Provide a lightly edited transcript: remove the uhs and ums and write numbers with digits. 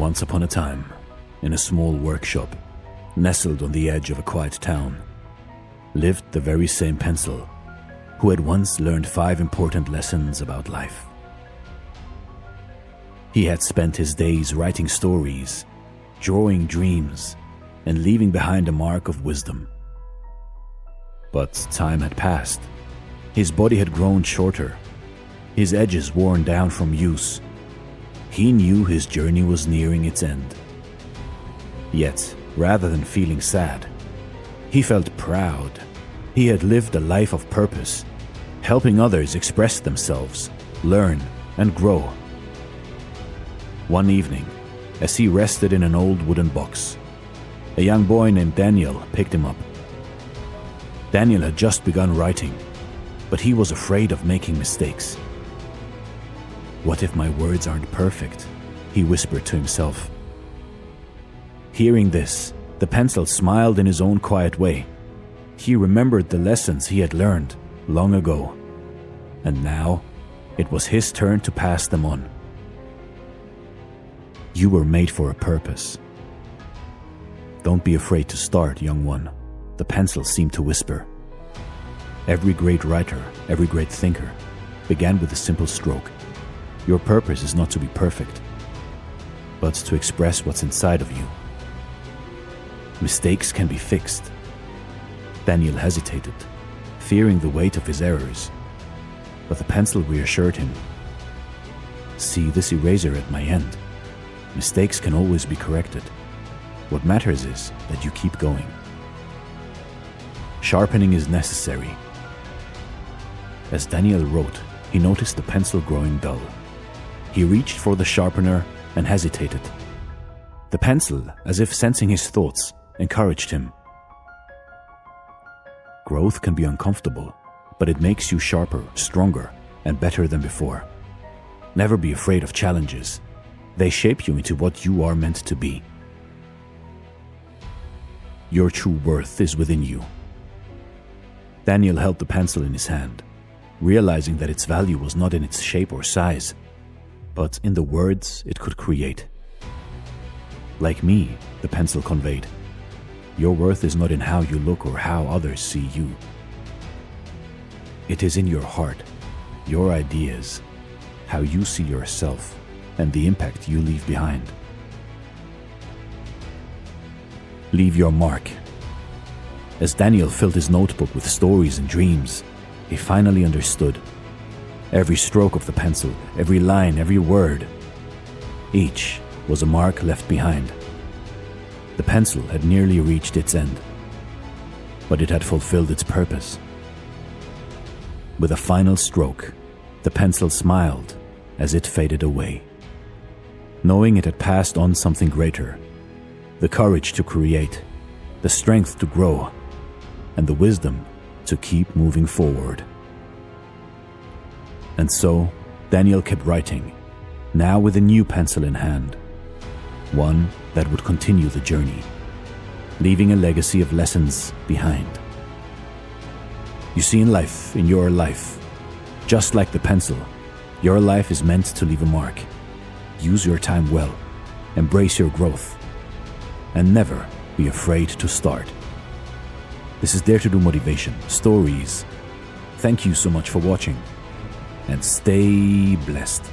Once upon a time, in a small workshop, nestled on the edge of a quiet town, lived the very same pencil who had once learned 5 important lessons about life. He had spent his days writing stories, drawing dreams, and leaving behind a mark of wisdom. But time had passed. His body had grown shorter, his edges worn down from use. He knew his journey was nearing its end. Yet, rather than feeling sad, he felt proud. He had lived a life of purpose, helping others express themselves, learn, and grow. One evening, as he rested in an old wooden box, a young boy named Daniel picked him up. Daniel had just begun writing, but he was afraid of making mistakes. "What if my words aren't perfect?" he whispered to himself. Hearing this, the pencil smiled in his own quiet way. He remembered the lessons he had learned long ago, and now it was his turn to pass them on. You were made for a purpose. Don't be afraid to start, young one, the pencil seemed to whisper. Every great writer, every great thinker, began with a simple stroke. Your purpose is not to be perfect, but to express what's inside of you. Mistakes can be fixed. Daniel hesitated, fearing the weight of his errors, but the pencil reassured him. See this eraser at my end. Mistakes can always be corrected. What matters is that you keep going. Sharpening is necessary. As Daniel wrote, he noticed the pencil growing dull. He reached for the sharpener and hesitated. The pencil, as if sensing his thoughts, encouraged him. Growth can be uncomfortable, but it makes you sharper, stronger, and better than before. Never be afraid of challenges. They shape you into what you are meant to be. Your true worth is within you. Daniel held the pencil in his hand, realizing that its value was not in its shape or size, but in the words it could create. Like me, the pencil conveyed, your worth is not in how you look or how others see you. It is in your heart, your ideas, how you see yourself, and the impact you leave behind. Leave your mark. As Daniel filled his notebook with stories and dreams, he finally understood. Every stroke of the pencil, every line, every word, each was a mark left behind. The pencil had nearly reached its end, but it had fulfilled its purpose. With a final stroke, the pencil smiled as it faded away, knowing it had passed on something greater, the courage to create, the strength to grow, and the wisdom to keep moving forward. And so, Daniel kept writing, now with a new pencil in hand, one that would continue the journey, leaving a legacy of lessons behind. You see, in life, in your life, just like the pencil, your life is meant to leave a mark. Use your time well, embrace your growth, and never be afraid to start. This is Dare to Do Motivation, Stories. Thank you so much for watching, and stay blessed.